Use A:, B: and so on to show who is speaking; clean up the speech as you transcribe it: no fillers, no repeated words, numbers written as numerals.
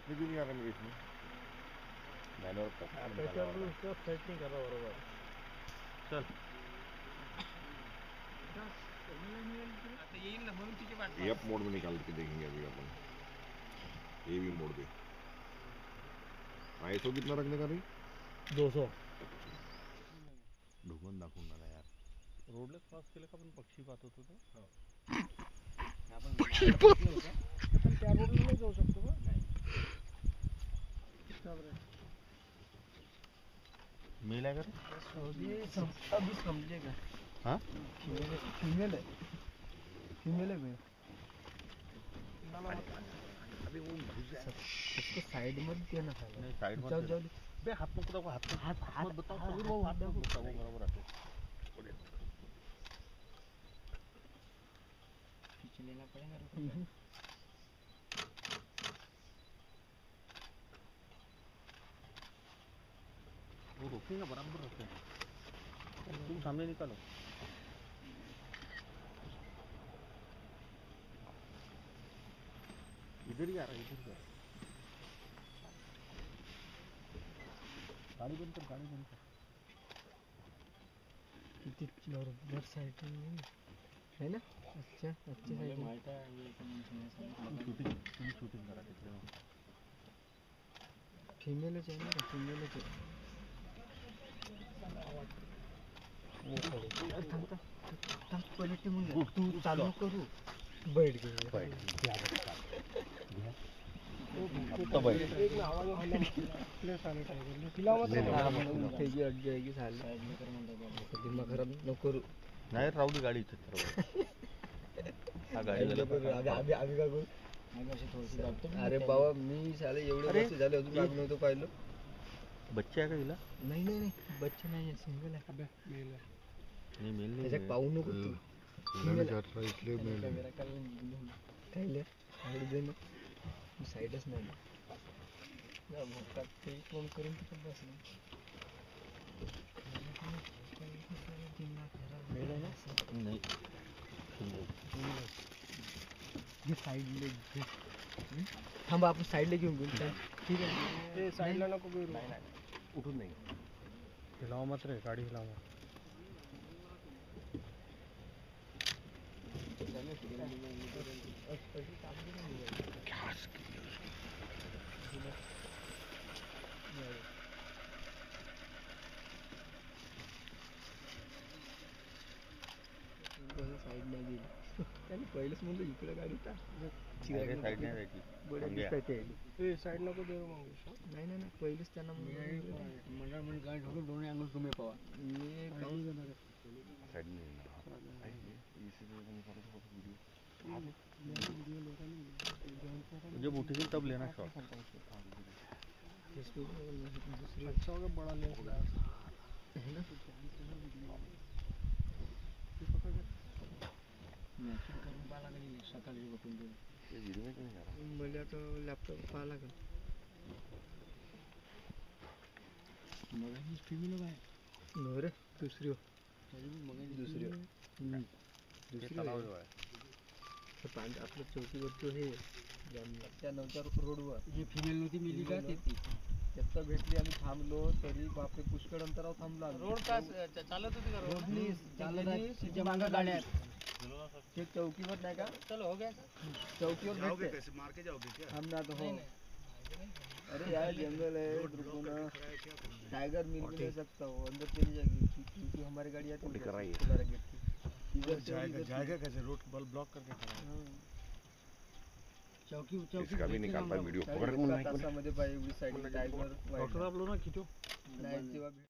A: इसमें क्यों नहीं आ रहा मेरे इसमें मैनुअल का
B: उसका सेट नहीं कर रहा बरोबर. चल आता येईल ना म्हणून तिची वाट
A: एफ मोड में निकाल के देखेंगे अभी अपन. ये भी मोड दे. ISO कितना रखने का रे?
B: 200.
A: ढुकून दाखवून ना यार.
B: रोडला क्रॉस केलं का आपण पक्षी पाहत होतो तो.
C: पक्षी पाहत होता. आपण त्या रोडला नाही जाऊ शकतो का? नाही.
B: मेल आहे का रे?
C: अभी समझेगा.
B: हाँ
C: फीमेल है. फीमेल है भैया.
A: अभी वो घुस जाए.
C: इसको साइड मत देना खाली.
B: नहीं साइड मत
C: जाओ
B: दे.
C: जाओ.
B: बे हाथ मत दाखव. हात मत बताओ.
C: हात
B: भाऊ हात मत बताओ. बरोबर आहे.
C: खींच लेना पड़ेगा.
B: वो रोकेगा बराबर रोकेगा. तुम सामने निकालो. इधर ही आ रहा है. इधर ही आ रहा है. गाड़ी बंद कर. गाड़ी बंद कर.
C: किती बरोबर साइड है ना. अच्छा अच्छी साइड
B: माहिती आहे. शूटिंग करा तिथे.
C: फीमेलच आहे ना. फीमेलच आहे. थांब पहिले टिमून तू चालू करू. बैठ घे.
B: बैठ.
C: अट जाएगी साली. दिमाग खराब नको करू.
B: नाही राहू दे गाडी इथे. हा गाडी
C: आम्ही का करू. अरे बाबा मी साले एवढे वर्ष झाले अजून आग नव्हतं पाहिलं.
B: बच्चे आहे का तिला?
C: नाही नाही नाही बच्चे नाही आहे. सिंगल आहे. मेल आहे.
B: नाही मेल नाही.
C: त्याच्यात पाहू नको तू.
A: इसलिए मैं
C: खायले साईड दे ना. साईडच नाही. ते फोन करून तिथं बसलं.
B: नाही.
C: हे साईडला घे. थांबा आपण साईडला घेऊन घेऊ. ठीक आहे. ते साईडला नको घेऊ. नाही नाही
B: उठून नाही.
C: हिलावा मात्र आहे. गाडी हिलावा. साईड नाही गेली. त्याने पहिलेच म्हणलं इकडे गाडी टाक.
B: साईड नाही जायची.
C: साईड नको देऊ मग. नाही नाही पहिलेच त्यांना म्हणजे गाडी ढोकून दोन्ही अंगल तुम्ही पावा. मी पाहून जाणार.
A: साइड में
B: जब उठेगी तब लेना शॉट.
C: अच्छा होगा बड़ा लेंस है ना. सकाळी बघून मला आता लॅपटॉप पाहा लागेल. मग फिल्म आहे रे. दुसरी आपलं चौकीवरचं हे त्या नवच्या रोडवर ही फिमेल नव्हती मिली का. त्याचा भेटली. आम्ही थांबलो तरी बापरे पुष्कळ अंतरावर थांबला. रोड का चालत होती का. रोड चालत आहे. तिच्या मागं गाड्या आहेत. ते चौकीवर नाही का. चलो हो गया. चौकीवर भेटते. मार के जाओगे क्या. हम ना तो हो. अरे यार जंगल है. टाइगर मिल भी नहीं सकता हो. अंदर चली जाएगी क्योंकि हमारी गाड़ी आती है. इधर जाएगा कैसे. रोड ब्लॉक करके खड़ा है. चौकी
A: इसका भी निकालता वीडियो.
C: तासामध्ये पाहिजे एवढी साईड टाइगर.
B: डॉक्टर आपलं ना किती
C: नाही तेव्हा